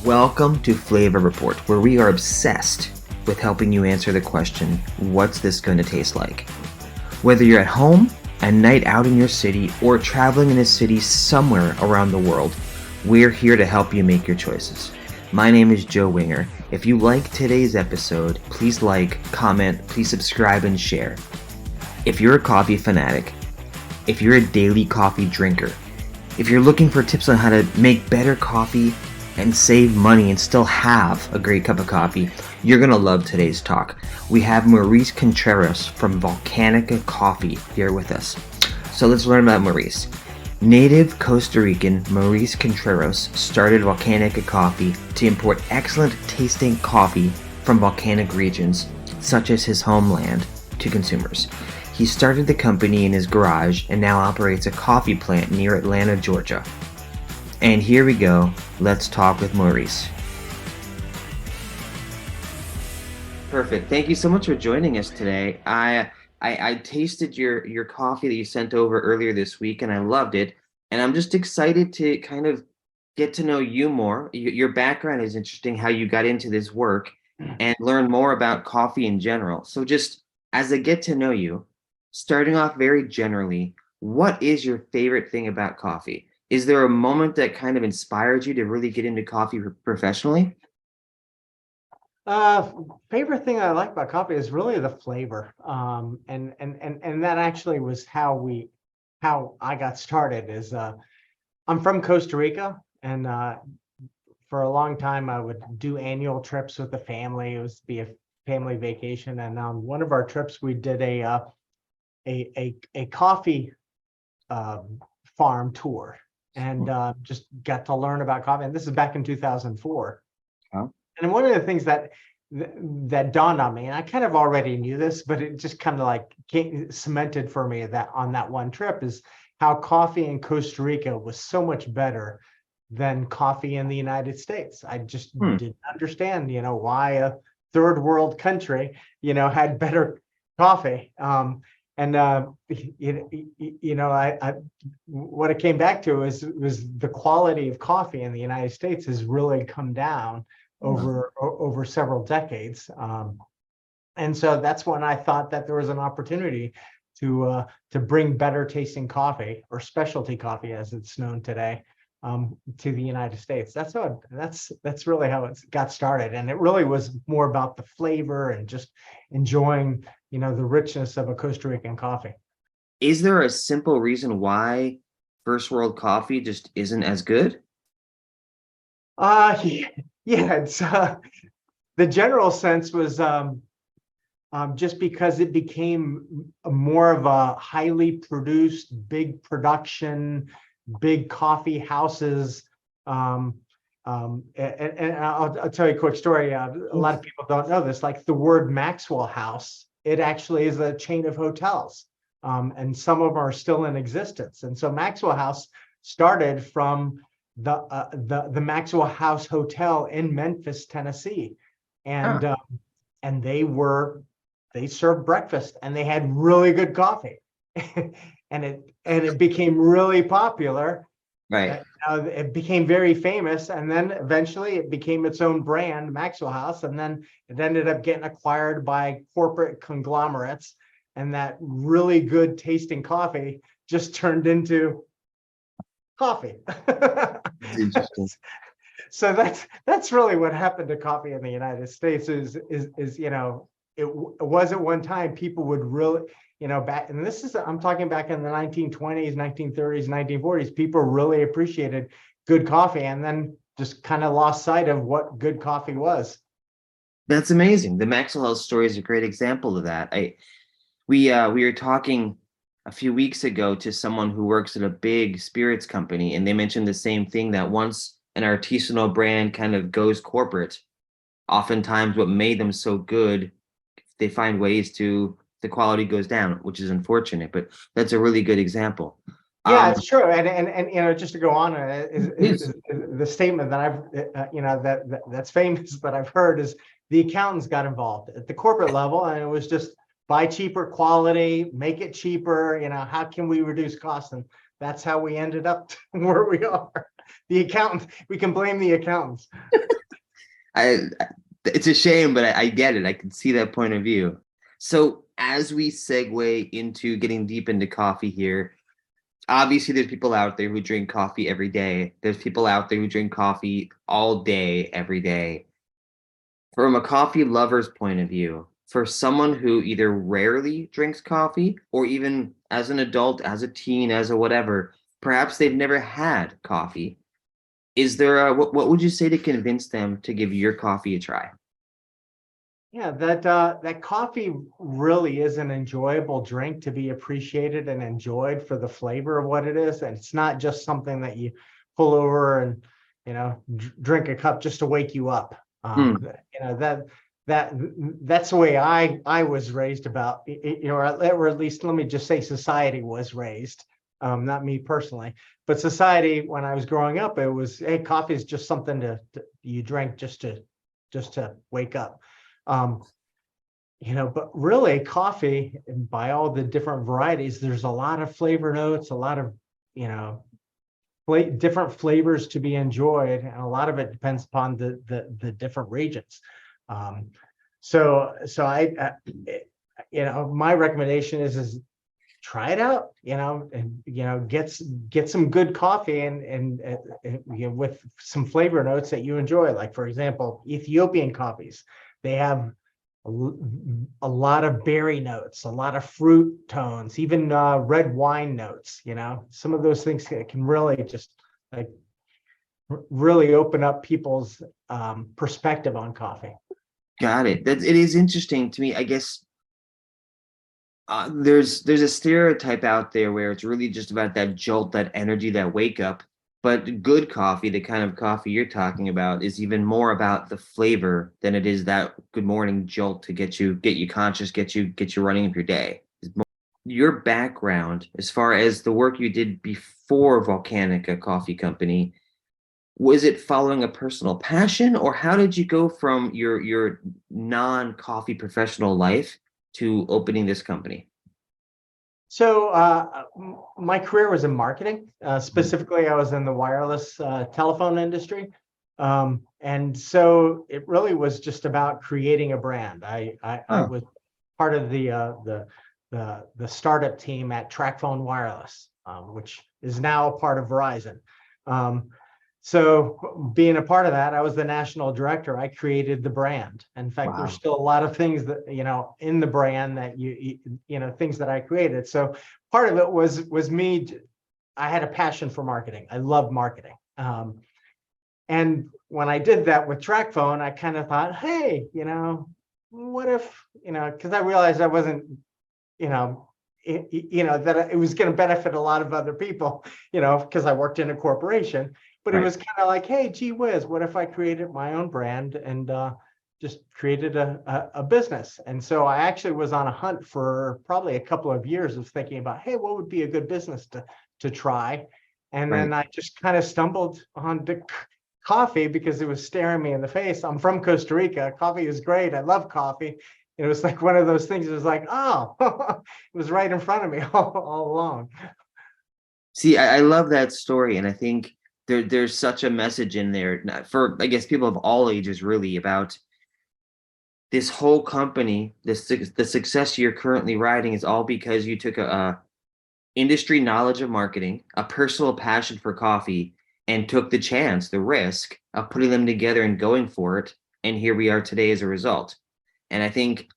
Welcome to Flavor Report, where we are obsessed with helping you answer the question, what's this going to taste like? Whether you're at home, a night out in your city, or traveling in a city somewhere around the world, we're here to help you make your choices. My name is Joe Winger. If you like today's episode, please like, comment, please subscribe, and share. If you're a coffee fanatic, if you're a daily coffee drinker, if you're looking for tips on how to make better coffee and save money and still have a great cup of coffee, you're going to love today's talk. We have Maurice Contreras from Volcanica Coffee here with us. So let's learn about Maurice. Native Costa Rican Maurice Contreras started Volcanica Coffee to import excellent tasting coffee from volcanic regions, such as his homeland, to consumers. He started the company in his garage and now operates a coffee plant near Atlanta, Georgia. And here we go. Let's talk with Maurice. Perfect. Thank you so much for joining us today. I tasted your coffee that you sent over earlier this week, and I loved it. And I'm just excited to kind of get to know you more. Your background is interesting, how you got into this work, and learn more about coffee in general. So just as I get to know you, starting off very generally, what is your favorite thing about coffee? Is there a moment that kind of inspired you to really get into coffee professionally? Favorite thing I like about coffee is really the flavor. And that actually was how I got started. I'm from Costa Rica, and for a long time I would do annual trips with the family. It was be a family vacation, and on one of our trips we did a coffee farm tour, and just got to learn about coffee. And this is back in 2004. Oh. And one of the things that dawned on me, and I kind of already knew this, but it just kind of like cemented for me that on that one trip, is how coffee in Costa Rica was so much better than coffee in the United States. I just didn't understand, why a third world country, had better coffee. What it came back to was the quality of coffee in the United States has really come down over several decades, and so that's when I thought that there was an opportunity to bring better tasting coffee, or specialty coffee as it's known today, to the United States. That's really how it got started, and it really was more about the flavor and just enjoying the richness of a Costa Rican coffee. Is there a simple reason why first world coffee just isn't as good? Yeah, it's the general sense was just because it became more of a highly produced, big production, big coffee houses. And I'll tell you a quick story. A lot of people don't know this. Like the word Maxwell House, it actually is a chain of hotels, and some of them are still in existence. And so Maxwell House started from the Maxwell House Hotel in Memphis, Tennessee, and they served breakfast, and they had really good coffee, and it became really popular. Right. It became very famous, and then eventually it became its own brand, Maxwell House, and then it ended up getting acquired by corporate conglomerates, and that really good tasting coffee just turned into coffee. That's interesting. So that's really what happened to coffee in the United States. It was at one time people would really, back, and I'm talking back in the 1920s, 1930s, 1940s, people really appreciated good coffee, and then just kind of lost sight of what good coffee was. That's amazing. The Maxwell House story is a great example of that. We were talking a few weeks ago to someone who works at a big spirits company, and they mentioned the same thing, that once an artisanal brand kind of goes corporate, oftentimes what made them so good, they find ways to, the quality goes down, which is unfortunate, but that's a really good example. Yeah, it's true. And just to go on, is the statement that I've, that's famous that I've heard, is the accountants got involved at the corporate level, and it was just buy cheaper quality, make it cheaper. How can we reduce costs? And that's how we ended up where we are. The accountant, we can blame the accountants. I it's a shame, but I get it. I can see that point of view. So as we segue into getting deep into coffee here, obviously there's people out there who drink coffee every day. There's people out there who drink coffee all day, every day. From a coffee lover's point of view, for someone who either rarely drinks coffee or even as an adult, as a teen, as a whatever, perhaps they've never had coffee. Is there what would you say to convince them to give your coffee a try? Yeah, that coffee really is an enjoyable drink to be appreciated and enjoyed for the flavor of what it is. And it's not just something that you pull over and, drink a cup just to wake you up. Mm, That's the way I was raised about, or at least let me just say society was raised, not me personally, but society when I was growing up, it was, hey, coffee is just something you drink just to wake up. But really coffee, by all the different varieties, there's a lot of flavor notes, a lot of, different flavors to be enjoyed, and a lot of it depends upon the different regions. So my recommendation is try it out, and get some good coffee and with some flavor notes that you enjoy. Like, for example, Ethiopian coffees, they have a lot of berry notes, a lot of fruit tones, even red wine notes. Some of those things can really just like really open up people's perspective on coffee. got it. It is interesting to me. I guess there's a stereotype out there where it's really just about that jolt, that energy, that wake up. But good coffee, the kind of coffee you're talking about, is even more about the flavor than it is that good morning jolt to get you conscious, get you running of your day. Your background, as far as the work you did before Volcanica Coffee Company, was it following a personal passion, or how did you go from your non-coffee professional life to opening this company? So my career was in marketing. Specifically, I was in the wireless telephone industry. And so it really was just about creating a brand. I Oh, was part of the startup team at TracFone Wireless, which is now a part of Verizon. So being a part of that, I was the national director. I created the brand. In fact, there's wow. still a lot of things that, in the brand that things that I created. So part of it was me. I had a passion for marketing. I love marketing. And when I did that with TracFone, I kind of thought, hey, what if, because I realized I wasn't, that it was going to benefit a lot of other people, because I worked in a corporation. But it Right. was kind of like, hey, gee whiz, what if I created my own brand and just created a business? And so I actually was on a hunt for probably a couple of years of thinking about, hey, what would be a good business to try? And Right. then I just kind of stumbled on coffee because it was staring me in the face. I'm from Costa Rica. Coffee is great. I love coffee. It was like one of those things. It was like, oh, it was right in front of me all along. See, I love that story, and I think there's such a message in there for, I guess, people of all ages, really, about this whole company. The success you're currently riding is all because you took a industry knowledge of marketing, a personal passion for coffee, and took the chance, the risk of putting them together and going for it. And here we are today as a result. And I think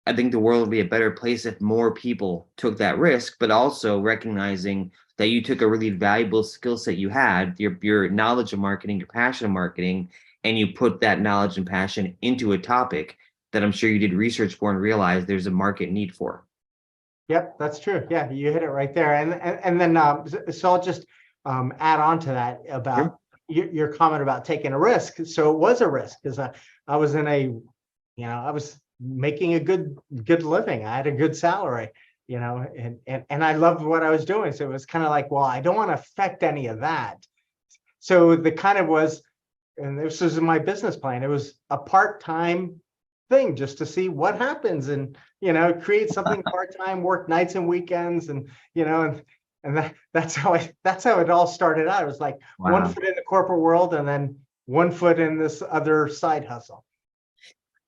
the world would be a better place if more people took that risk, but also recognizing that you took a really valuable skill set you had, your knowledge of marketing, your passion of marketing, and you put that knowledge and passion into a topic that I'm sure you did research for and realized there's a market need for. Yep, that's true. Yeah, you hit it right there. And then so I'll just add on to that Sure. about your comment about taking a risk. So it was a risk because I was in I was making a good living. I had a good salary, and I loved what I was doing. So it was kind of like, well, I don't want to affect any of that. So the kind of was, and this was in my business plan. It was a part-time thing just to see what happens and create something part-time, work nights and weekends and And that's how it all started out. It was like one Wow. foot in the corporate world and then one foot in this other side hustle.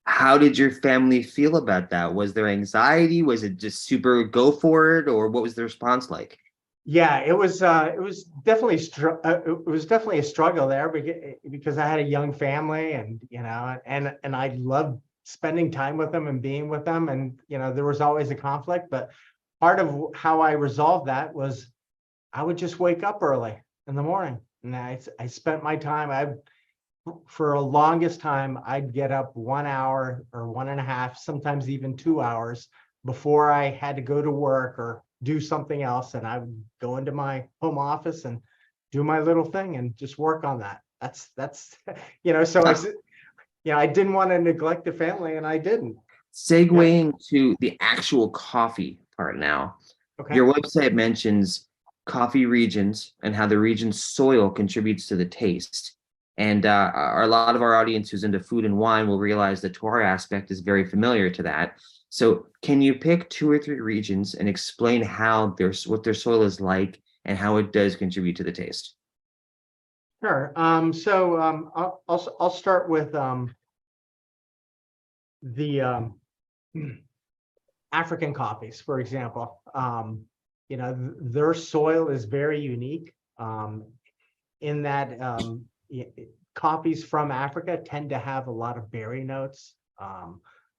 How did your family feel about that? Was there anxiety? Was it just super go for it, or what was the response like? Yeah, it was definitely it was definitely a struggle there because I had a young family, and and I loved spending time with them and being with them, and there was always a conflict. But part of how I resolved that was I would just wake up early in the morning, and I spent my time. I For a longest time, I'd get up 1 hour or 1.5, sometimes even 2 hours before I had to go to work or do something else. And I would go into my home office and do my little thing and just work on that. That's so I didn't want to neglect the family, and I didn't. Yeah. Segueing to the actual coffee part now, Okay. your website mentions coffee regions and how the region's soil contributes to the taste. And a lot of our audience who's into food and wine will realize the terroir aspect is very familiar to that. So, can you pick 2 or 3 regions and explain how what their soil is like and how it does contribute to the taste? Sure. I'll start with the African coffees, for example. Their soil is very unique, in that coffees from Africa tend to have a lot of berry notes,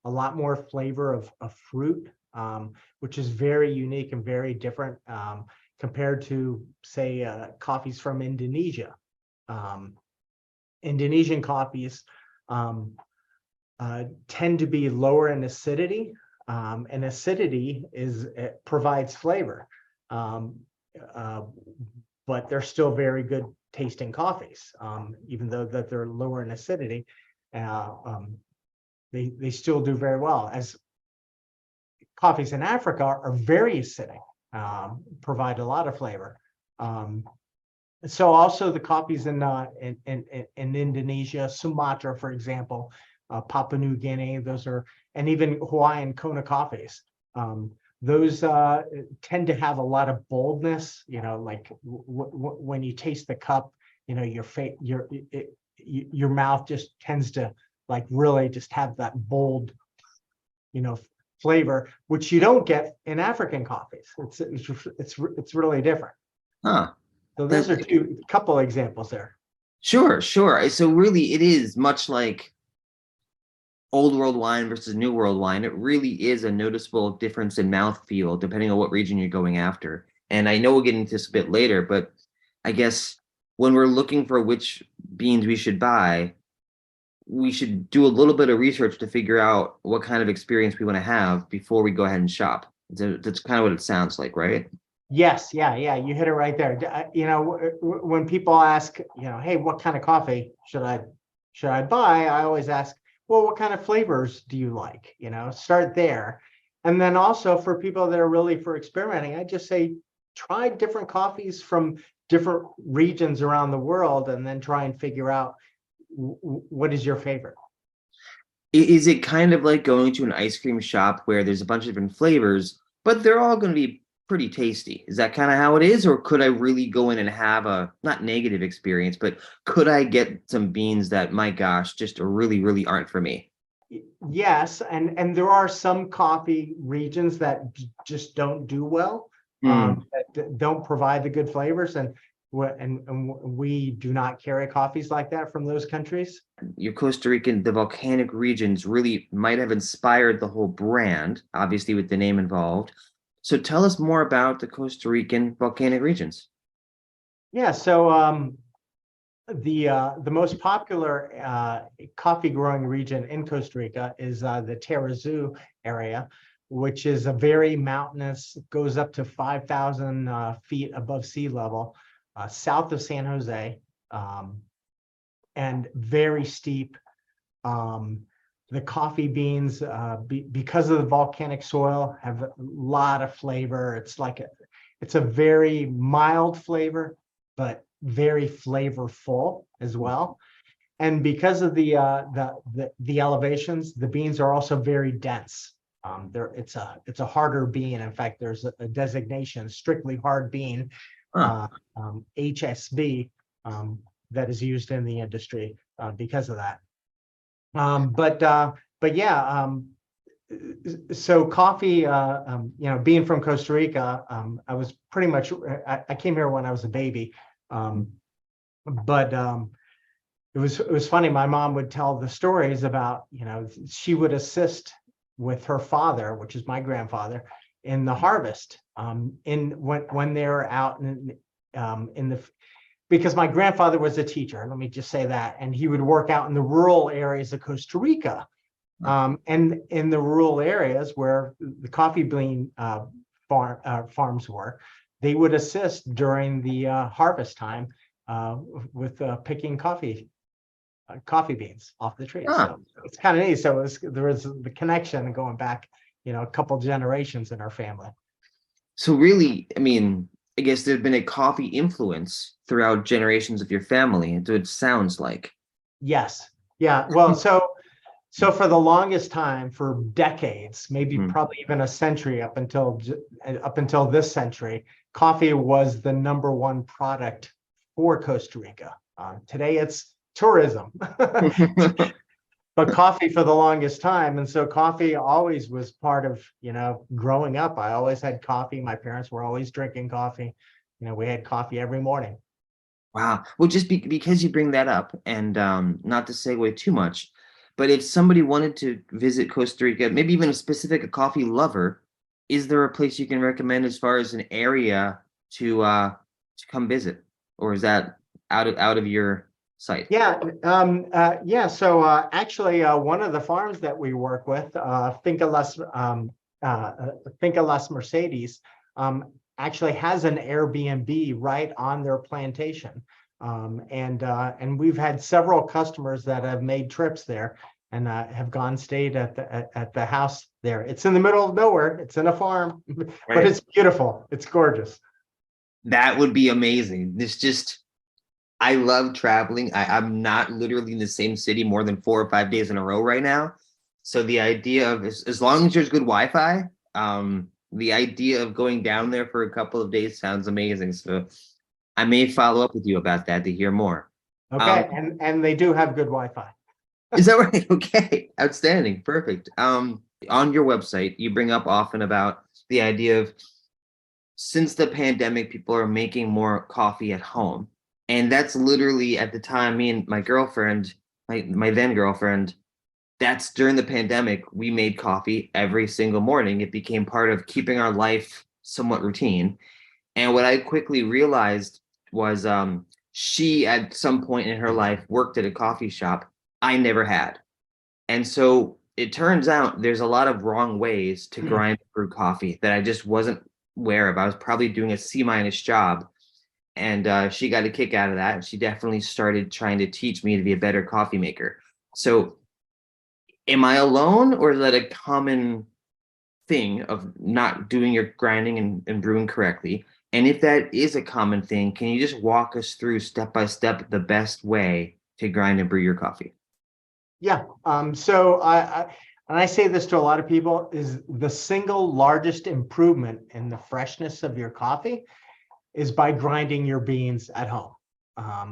a lot more flavor of fruit, which is very unique and very different, compared to, say, coffees from Indonesia. Um, Indonesian coffees um, tend to be lower in acidity, and acidity provides flavor, um, uh, but they're still very good tasting coffees, even though that they're lower in acidity. Uh, um, they still do very well. As coffees in Africa are very acidic, provide a lot of flavor. Um, so also the coffees in Indonesia, Sumatra, for example, Papua New Guinea, and even Hawaiian Kona coffees. Those tend to have a lot of boldness. Like when you taste the cup, your mouth just tends to like really just have that bold, you know, flavor, which you don't get in African coffees. It's really different. Huh. So those That, are couple examples there. sure, sure. So really, it is much like old world wine versus new world wine. It really is a noticeable difference in mouthfeel depending on what region you're going after. And I know we'll get into this a bit later, but I guess when we're looking for which beans we should buy, we should do a little bit of research to figure out what kind of experience we want to have before we go ahead and shop. That's kind of what it sounds like, right? Yes, yeah, you hit it right there. When people ask, hey, what kind of coffee should I buy? I always ask, well, what kind of flavors do you like? Start there. And then also for people that are really for experimenting, I just say try different coffees from different regions around the world, and then try and figure out what is your favorite. Is it kind of like going to an ice cream shop where there's a bunch of different flavors, but they're all going to be pretty tasty? Is that kind of how it is? Or could I really go in and have a not negative experience, but could I get some beans that, my gosh, just really, really aren't for me? Yes, and there are some coffee regions that just don't do well, Hmm. that don't provide the good flavors, and we do not carry coffees like that from those countries. Your Costa Rican, the volcanic regions really might have inspired the whole brand, obviously with the name involved. So tell us more about the Costa Rican volcanic regions. Yeah, so the most popular coffee growing region in Costa Rica is the Tarrazú area, which is a very mountainous, goes up to 5,000 feet above sea level, south of San Jose, and very steep. Um, the coffee beans, because of the volcanic soil, have a lot of flavor. It's a very mild flavor, but very flavorful as well. And because of the elevations, the beans are also very dense. It's a harder bean. In fact, there's a designation, strictly hard bean, Huh. HSB, that is used in the industry because of that. But yeah, so coffee, being from Costa Rica, I was pretty much, I came here when I was a baby. But it was funny. My mom would tell the stories about, she would assist with her father, which is my grandfather, in the harvest, in when they were out in the, because my grandfather was a teacher, let me just say that, and he would work out in the rural areas of Costa Rica. And in the rural areas where the coffee bean farms were, they would assist during the harvest time with picking coffee beans off the trees. Huh. So it's kind of neat. So there was the connection going back, a couple generations in our family. So really, I mean, I guess there's been a coffee influence throughout generations of your family. It sounds like. Yes. Yeah. Well, so for the longest time, for decades, maybe probably even a century, up until this century, coffee was the #1 product for Costa Rica. Today it's tourism, but coffee for the longest time. And so coffee always was part of, growing up. I always had coffee. My parents were always drinking coffee. We had coffee every morning. Wow. Well, just because you bring that up, and not to segue too much, but if somebody wanted to visit Costa Rica, maybe even a coffee lover, is there a place you can recommend as far as an area to come visit, or is that out of your sight? Yeah, yeah. So actually, one of the farms that we work with, Finca Las Mercedes, actually has an Airbnb right on their plantation, and we've had several customers that have made trips there and have stayed at the house there. It's in the middle of nowhere. It's in a farm, but Right. it's beautiful. It's gorgeous. That would be amazing. I love traveling. I'm not literally in the same city more than 4 or 5 days in a row right now. So the idea of as long as there's good Wi-Fi, the idea of going down there for a couple of days sounds amazing. So I may follow up with you about that to hear more. Okay, and they do have good Wi-Fi. Is that right? Okay, outstanding, perfect. On your website, you bring up often about the idea of since the pandemic, people are making more coffee at home. And that's literally at the time, me and my girlfriend, my then girlfriend, that's during the pandemic, we made coffee every single morning. It became part of keeping our life somewhat routine. And what I quickly realized was she, at some point in her life, worked at a coffee shop I never had. And so it turns out there's a lot of wrong ways to grind brew coffee that I just wasn't aware of. I was probably doing a C- job. And she got a kick out of that. And she definitely started trying to teach me to be a better coffee maker. So am I alone, or is that a common thing of not doing your grinding and brewing correctly? And if that is a common thing, can you just walk us through step by step the best way to grind and brew your coffee? Yeah. So and I say this to a lot of people, is the single largest improvement in the freshness of your coffee is by grinding your beans at home.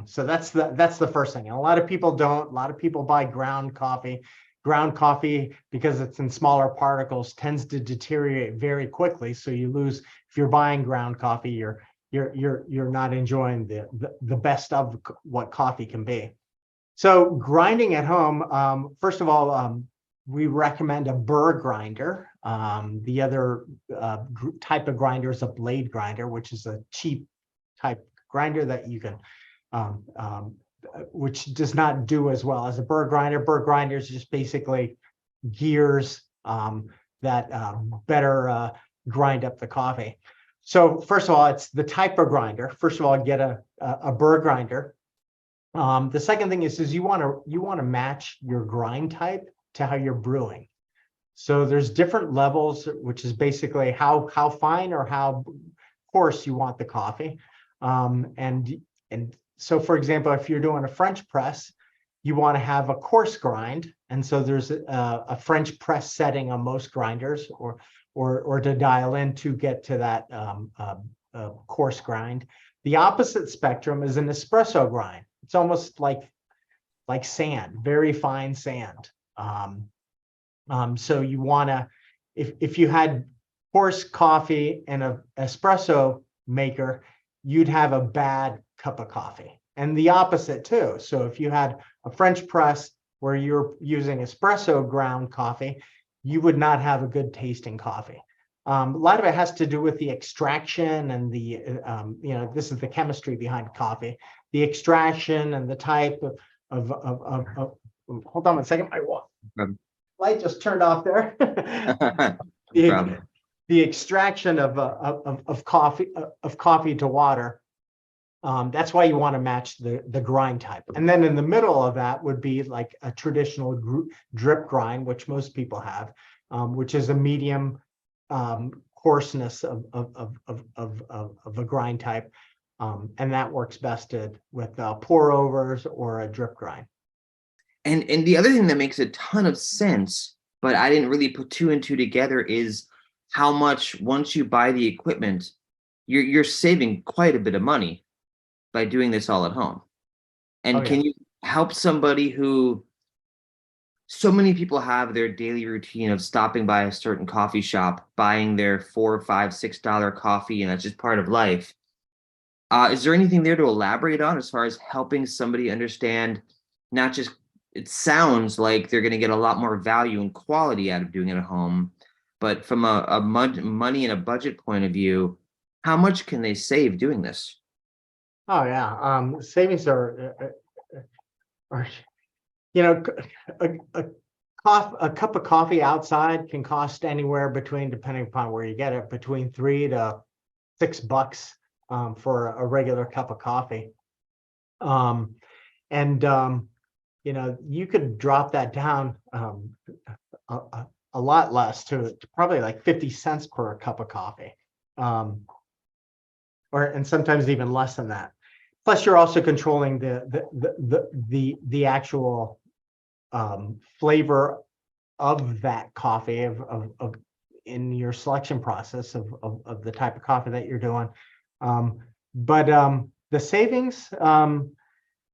So that's the first thing. And a lot of people don't. A lot of people buy ground coffee. Ground coffee, because it's in smaller particles, tends to deteriorate very quickly. So you lose, if you're buying ground coffee, you're not enjoying the best of what coffee can be. So grinding at home, first of all, we recommend a burr grinder. The other type of grinder is a blade grinder, which is a cheap type grinder that you can, which does not do as well as a burr grinder. Burr grinder is just basically gears that better grind up the coffee. So first of all, it's the type of grinder. First of all, get a burr grinder. The second thing is you want to match your grind type to how you're brewing. So there's different levels, which is basically how fine or how coarse you want the coffee. And so, for example, if you're doing a French press, you want to have a coarse grind. And so there's a French press setting on most grinders, or to dial in to get to that coarse grind. The opposite spectrum is an espresso grind. It's almost like sand, very fine sand. So you want to, if you had coarse coffee and an espresso maker, you'd have a bad cup of coffee. And the opposite too. So if you had a French press where you're using espresso ground coffee, you would not have a good tasting coffee. A lot of it has to do with the extraction and the, this is the chemistry behind coffee, the extraction and the type of hold on one second. My light just turned off there. The extraction of coffee to water. That's why you want to match the grind type. And then in the middle of that would be like a traditional drip grind, which most people have, which is a medium coarseness of a grind type. And that works best with pour overs or a drip grind. And the other thing that makes a ton of sense, but I didn't really put two and two together, is how much, once you buy the equipment, you're saving quite a bit of money by doing this all at home. And can you help somebody who, so many people have their daily routine of stopping by a certain coffee shop, buying their $4, $5, $6 coffee, and that's just part of life. Is there anything there to elaborate on as far as helping somebody understand, not just, it sounds like they're going to get a lot more value and quality out of doing it at home, but from a money and a budget point of view, how much can they save doing this? Oh yeah, savings are a cup of coffee outside can cost anywhere between, depending upon where you get it, between $3 to $6 for a regular cup of coffee. You could drop that down a lot less to probably like 50 cents per cup of coffee, and sometimes even less than that. Plus, you're also controlling the actual flavor of that coffee of in your selection process of the type of coffee that you're doing. But the savings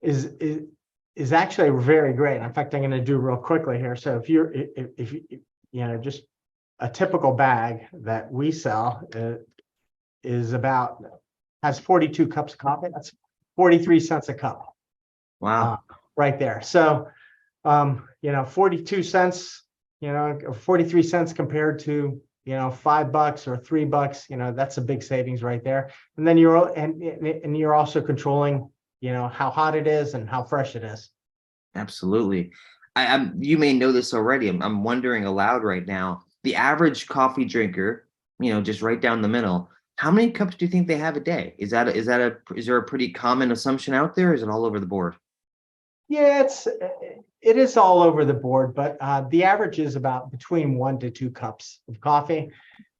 is actually very great. In fact, I'm going to do real quickly here. So if you just a typical bag that we sell has 42 cups of coffee. That's 43 cents a cup. Wow. Right there. So 42 cents, 43 cents compared to $5 or $3, that's a big savings right there. And then you're also controlling how hot it is and how fresh it is. Absolutely. You may know this already. I'm wondering aloud right now, the average coffee drinker, just right down the middle, how many cups do you think they have a day? Is there a pretty common assumption out there? Or is it all over the board? Yeah, it is all over the board, but the average is about between 1 to 2 cups of coffee.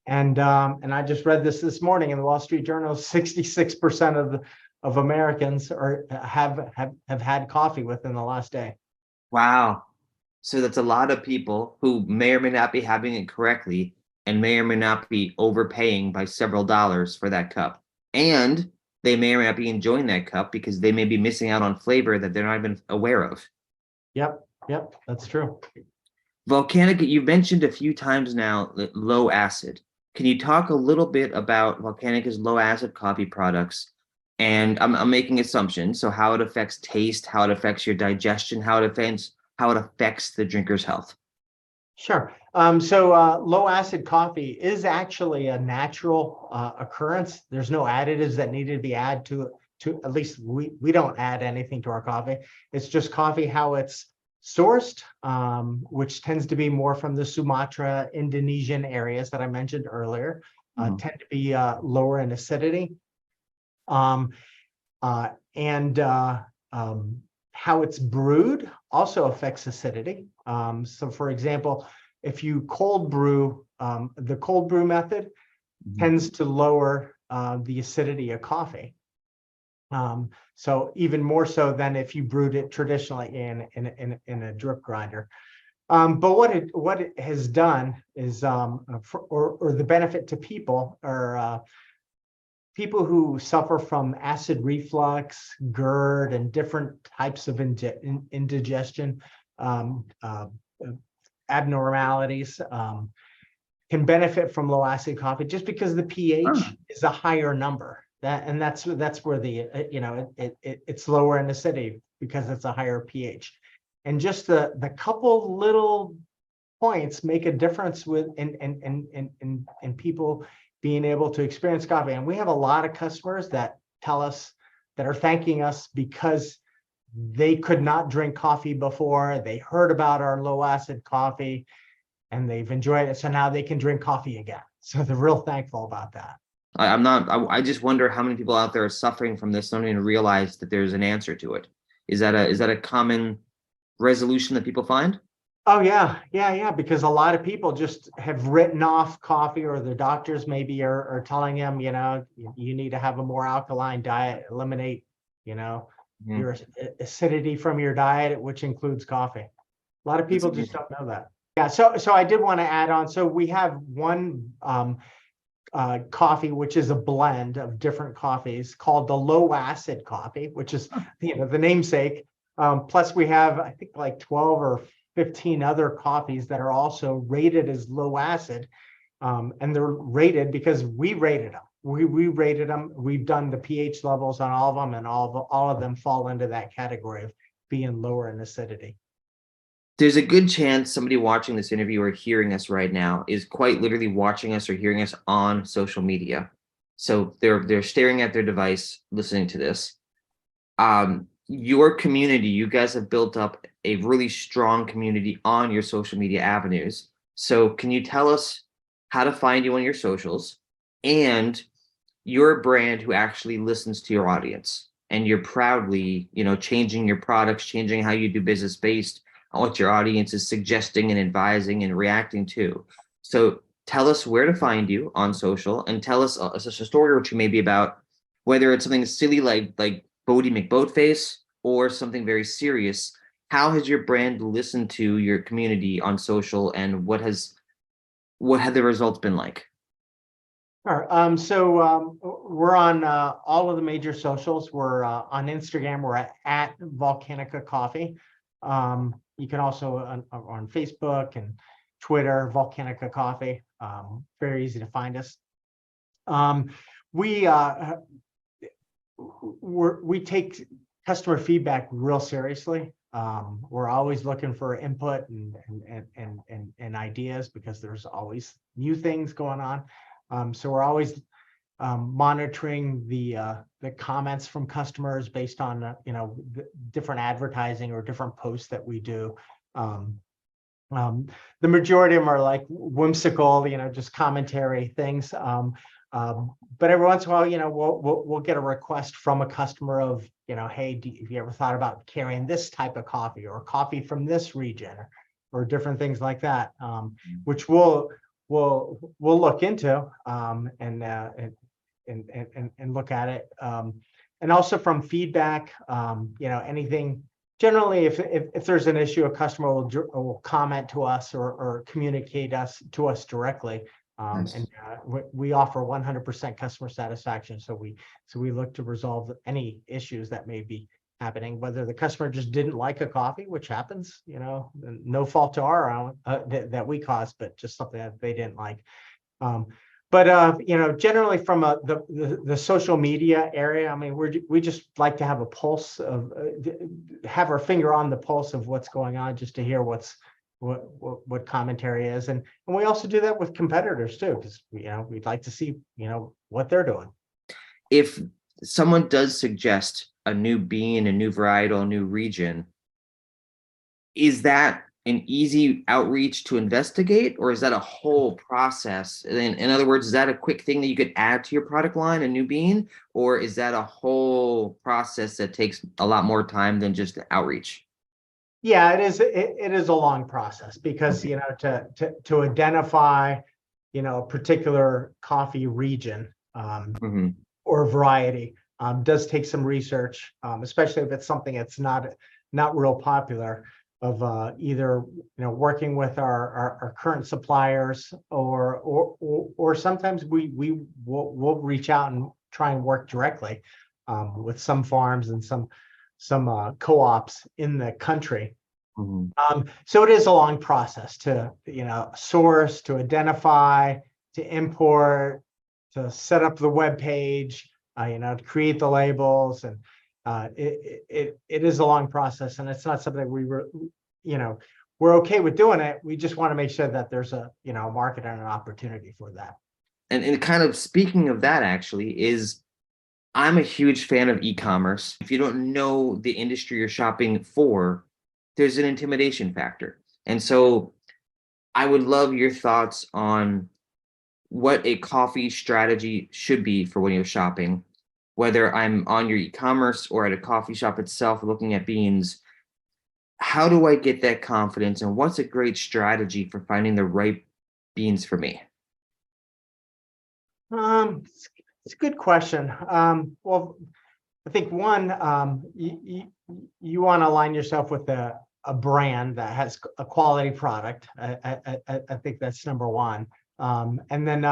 And I just read this morning in the Wall Street Journal, 66% of Americans have had coffee within the last day. Wow. So that's a lot of people who may or may not be having it correctly and may or may not be overpaying by several dollars for that cup. And they may or may not be enjoying that cup because they may be missing out on flavor that they're not even aware of. Yep, that's true. Volcanica, you've mentioned a few times now low acid. Can you talk a little bit about Volcanica's low acid coffee products? And I'm making assumptions. So how it affects taste, how it affects your digestion, how it affects the drinker's health. Sure. So low acid coffee is actually a natural occurrence. There's no additives that need to be added to at least we don't add anything to our coffee. It's just coffee how it's sourced, which tends to be more from the Sumatra, Indonesian areas that I mentioned earlier, tend to be lower in acidity. How it's brewed also affects acidity. So for example, if you cold brew, the cold brew method tends to lower the acidity of coffee. So even more so than if you brewed it traditionally in a drip grinder. But what it has done is, or the benefit to people are people who suffer from acid reflux, GERD, and different types of indigestion abnormalities. Can benefit from low acid coffee just because the pH is a higher number. That's where the it's lower in acidity because it's a higher pH. And just the couple little points make a difference with in people being able to experience coffee. And we have a lot of customers that tell us, that are thanking us because they could not drink coffee before. They heard about our low acid coffee and they've enjoyed it. So now they can drink coffee again. So they're real thankful about that. I'm not. I just wonder how many people out there are suffering from this, don't even realize that there's an answer to it. Is that a common resolution that people find? Oh yeah. Because a lot of people just have written off coffee, or their doctors maybe are telling them, you need to have a more alkaline diet, eliminate, your acidity from your diet, which includes coffee. A lot of people just don't know that. Yeah, so I did want to add on. So we have one coffee, which is a blend of different coffees called the low acid coffee, which is the namesake. Plus we have, I think, like 12 or 15 other coffees that are also rated as low acid. And they're rated because we rated them. We rated them. We've done the pH levels on all of them, and all of them fall into that category of being lower in acidity. There's a good chance somebody watching this interview or hearing us right now is quite literally watching us or hearing us on social media. So they're staring at their device, listening to this. Your community, you guys have built up a really strong community on your social media avenues. So can you tell us how to find you on your socials? And you're a brand who actually listens to your audience, and you're proudly, changing your products, changing how you do business based on what your audience is suggesting and advising and reacting to. So tell us where to find you on social, and tell us a story or two maybe about whether it's something silly like Bodie McBoatface or something very serious. How has your brand listened to your community on social, and what have the results been like? Sure. So we're on all of the major socials. We're on Instagram. We're at Volcanica Coffee. You can also on Facebook and Twitter, Volcanica Coffee. Very easy to find us. We take customer feedback real seriously. We're always looking for input and ideas, because there's always new things going on. So we're always monitoring the comments from customers based on the different advertising or different posts that we do. The majority of them are like whimsical, just commentary things. But every once in a while, we'll get a request from a customer of, hey, have you ever thought about carrying this type of coffee, or coffee from this region, or different things like that, which we'll look into and look at it. And also from feedback, anything. Generally, if there's an issue, a customer will comment to us or communicate to us directly. Nice. And we offer 100% customer satisfaction. So we look to resolve any issues that may be happening, whether the customer just didn't like a coffee, which happens, no fault to our own that we caused, but just something that they didn't like. But generally from the social media area, I mean, we just like to have a pulse of, have our finger on the pulse of what's going on, just to hear what commentary is, and we also do that with competitors too, because we'd like to see what they're doing. If someone does suggest a new bean, a new varietal, a new region, is that an easy outreach to investigate, or is that a whole process? In other words, is that a quick thing that you could add to your product line, a new bean, or is that a whole process that takes a lot more time than just outreach? Yeah, it is. It is a long process, because to identify a particular coffee region or variety, does take some research, especially if it's something that's not real popular, of either working with our current suppliers, or sometimes we'll reach out and try and work directly with some farms and some co-ops in the country. So it is a long process to source, to identify, to import, to set up the web page, to create the labels, and it is a long process, and it's not something we're okay with doing it. We just want to make sure that there's a market and an opportunity for that. And kind of speaking of that, actually, is I'm a huge fan of e-commerce. If you don't know the industry you're shopping for, there's an intimidation factor. And so I would love your thoughts on what a coffee strategy should be for when you're shopping, whether I'm on your e-commerce or at a coffee shop itself looking at beans. How do I get that confidence, and what's a great strategy for finding the right beans for me? It's a good question. Well, I think one, you want to align yourself with a brand that has a quality product. I think that's number one. And then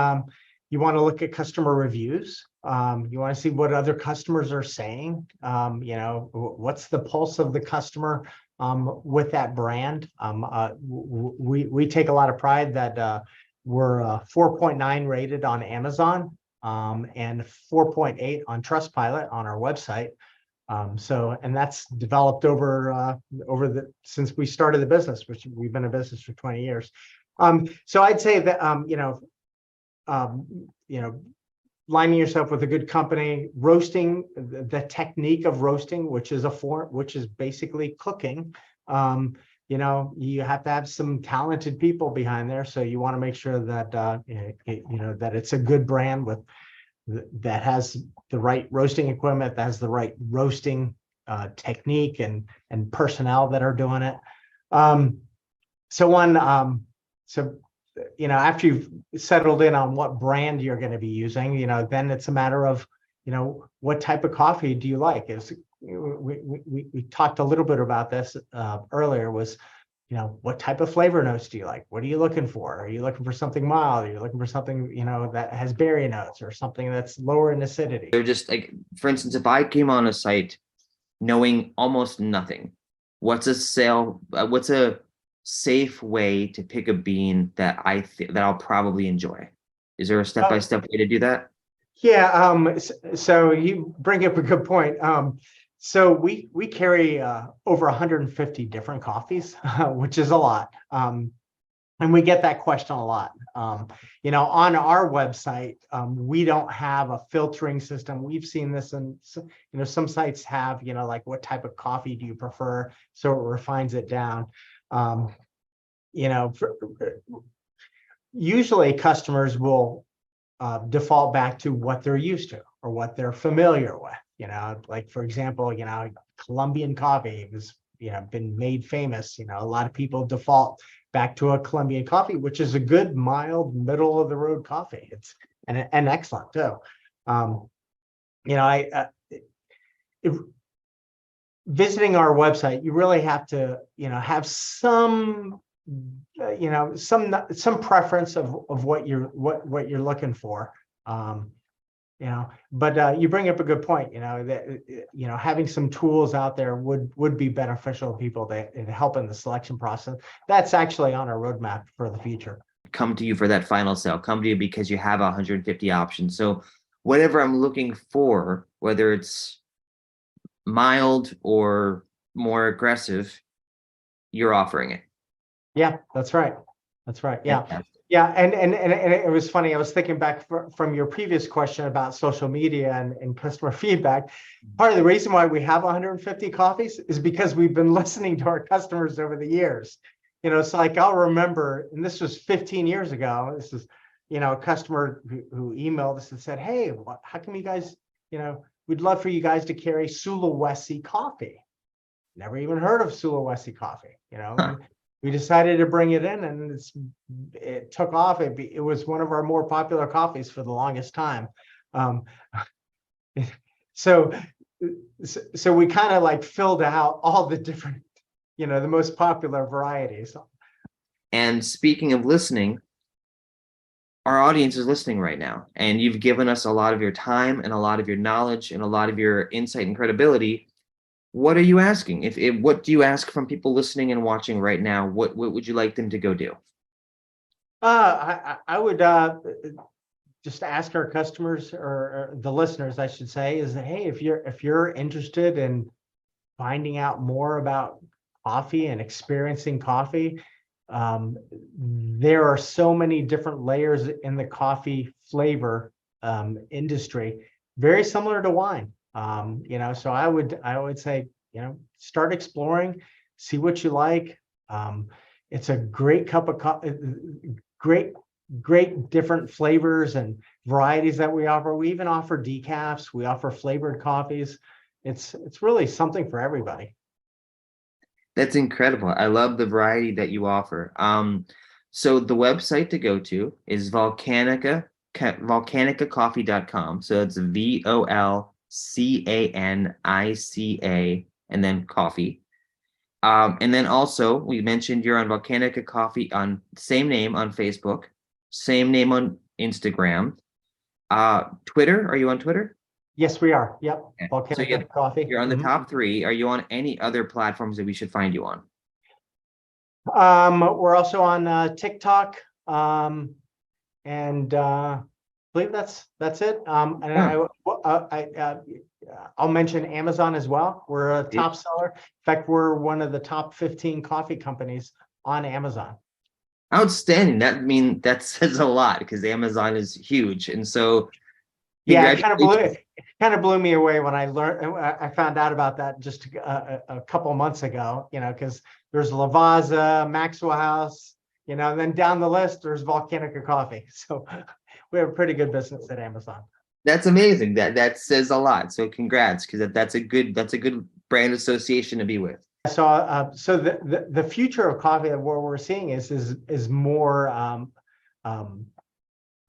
you want to look at customer reviews. You want to see what other customers are saying. What's the pulse of the customer with that brand. We take a lot of pride that we're 4.9 rated on Amazon, and 4.8 on Trustpilot on our website. And that's developed since we started the business, which we've been in business for 20 years. So I'd say that lining yourself with a good company, roasting, the technique of roasting, which is basically cooking. You have to have some talented people behind there. So you want to make sure that that it's a good brand that has the right roasting equipment, that has the right roasting technique and personnel that are doing it. After you've settled in on what brand you're going to be using, then it's a matter of, what type of coffee do you like? We talked a little bit about this earlier, was, what type of flavor notes do you like? What are you looking for? Are you looking for something mild? Are you looking for something, that has berry notes, or something that's lower in acidity? They're just like, for instance, if I came on a site knowing almost nothing, what's a safe way to pick a bean that I'll probably enjoy? Is there a step-by-step way to do that? Yeah. So you bring up a good point. So we carry over 150 different coffees, which is a lot. And we get that question a lot. On our website, we don't have a filtering system. We've seen this, and some sites have, like, what type of coffee do you prefer? So it refines it down. Usually customers will default back to what they're used to or what they're familiar with. Like, for example, Colombian coffee has been made famous. A lot of people default back to a Colombian coffee, which is a good, mild, middle of the road coffee. It's and excellent too. Visiting our website, you really have to have some some preference of what you're looking for. But you bring up a good point. That having some tools out there would be beneficial to people to help in the selection process. That's actually on our roadmap for the future. Come to you for that final sale. Come to you because you have 150 options. So whatever I'm looking for, whether it's mild or more aggressive, you're offering it. Yeah, that's right. Yeah. Fantastic. Yeah, and it was funny. I was thinking back from your previous question about social media and customer feedback. Part of the reason why we have 150 coffees is because we've been listening to our customers over the years. It's like, I'll remember, and this was 15 years ago. This is, a customer who emailed us and said, "Hey, how come you guys, we'd love for you guys to carry Sulawesi coffee." Never even heard of Sulawesi coffee. We decided to bring it in, and it took off. It was one of our more popular coffees for the longest time. so so we kind of like filled out all the different, the most popular varieties. And speaking of listening, our audience is listening right now, and you've given us a lot of your time and a lot of your knowledge and a lot of your insight and credibility. What are you asking? If what do you ask from people listening and watching right now? What would you like them to go do? I would just ask our customers, or the listeners, I should say, is that, hey, if you're interested in finding out more about coffee and experiencing coffee, there are so many different layers in the coffee flavor industry, very similar to wine. So I would say, start exploring, see what you like. It's a great cup of coffee, great different flavors and varieties that we offer. We even offer decafs. We offer flavored coffees. It's really something for everybody. That's incredible. I love the variety that you offer. So the website to go to is volcanicacoffee.com. So it's VOLCANICA and then coffee. And then also we mentioned you're on Volcanica Coffee on same name on Facebook, same name on Instagram. Twitter, are you on Twitter? Yes, we are. Yep. Okay. So Volcanic Coffee. you're on the top three. Are you on any other platforms that we should find you on? We're also on TikTok, and I believe that's it. And I'll mention Amazon as well. We're a top seller. In fact, we're one of the top 15 coffee companies on Amazon. Outstanding. That says a lot because Amazon is huge, and so yeah, it kind of blew me away when I found out about that just a couple months ago. Because there's Lavazza, Maxwell House, and then down the list there's Volcanica Coffee. So we have a pretty good business at Amazon. That's amazing. That says a lot. So congrats, because that's a good brand association to be with. So the future of coffee that what we're seeing is more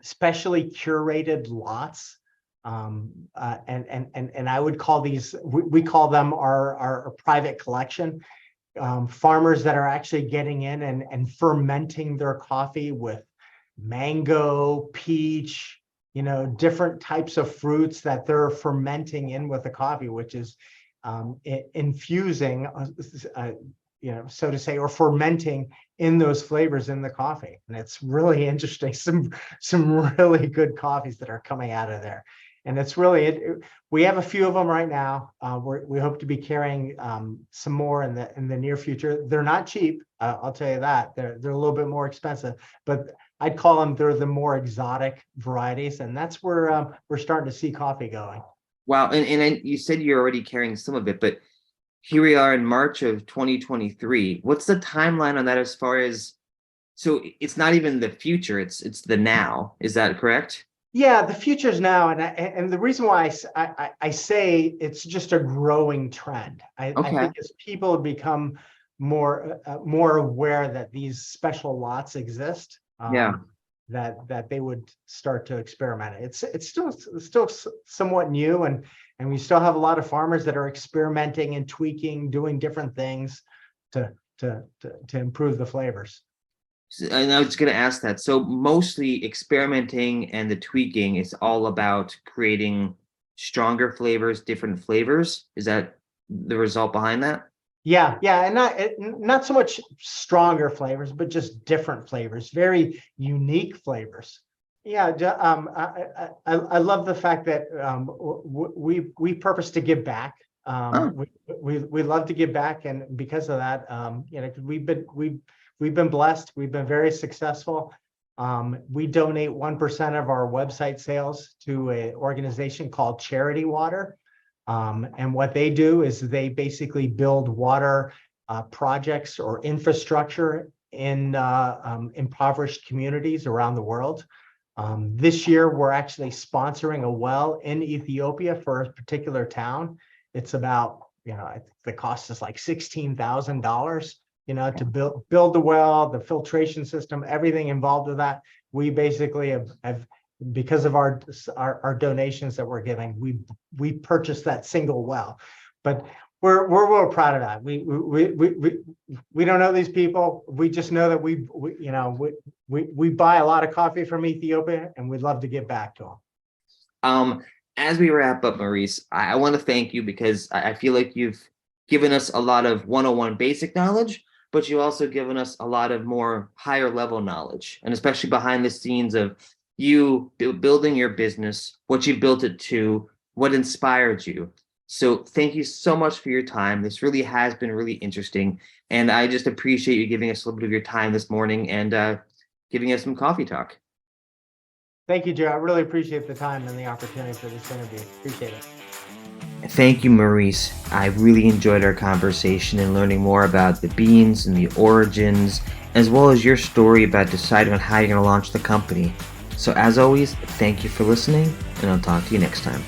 specially curated lots. And I would call these, we call them our private collection. Farmers that are actually getting in and fermenting their coffee with mango, peach, different types of fruits that they're fermenting in with the coffee, which is infusing, so to say, or fermenting in those flavors in the coffee. And it's really interesting. Some really good coffees that are coming out of there. And it's really, we have a few of them right now. We hope to be carrying some more in the near future. They're not cheap, I'll tell you that. They're a little bit more expensive, but I'd call them, they're the more exotic varieties, and that's where we're starting to see coffee going. Wow, and you said you're already carrying some of it, but here we are in March of 2023. What's the timeline on that as far as, so it's not even the future, it's the now. Is that correct? Yeah, the future's now, and the reason why I say it's just a growing trend. I think as people become more aware that these special lots exist, that they would start to experiment. It's still somewhat new, and we still have a lot of farmers that are experimenting and tweaking, doing different things to improve the flavors. And I was going to ask that. So mostly experimenting and the tweaking is all about creating stronger flavors, different flavors. Is that the result behind that? Yeah, and not so much stronger flavors, but just different flavors, very unique flavors. Yeah, I love the fact that we purpose to give back. We love to give back, and because of that, we've been blessed. We've been very successful. We donate 1% of our website sales to an organization called Charity Water. And what they do is they basically build water projects or infrastructure in impoverished communities around the world. This year, we're actually sponsoring a well in Ethiopia for a particular town. It's about, I think the cost is like $16,000. To build the well, the filtration system, everything involved with that. We basically have because of our donations that we're giving, we purchased that single well. But we're real proud of that. We don't know these people. We just know that we buy a lot of coffee from Ethiopia, and we'd love to give back to them. As we wrap up, Maurice, I want to thank you because I feel like you've given us a lot of 101 basic knowledge, but you also given us a lot of more higher level knowledge, and especially behind the scenes of you building your business, what you built it to, what inspired you. So thank you so much for your time. This really has been really interesting, and I just appreciate you giving us a little bit of your time this morning and giving us some coffee talk. Thank you, Joe. I really appreciate the time and the opportunity for this interview. Appreciate it. Thank you, Maurice. I really enjoyed our conversation and learning more about the beans and the origins, as well as your story about deciding on how you're going to launch the company. So as always, thank you for listening, and I'll talk to you next time.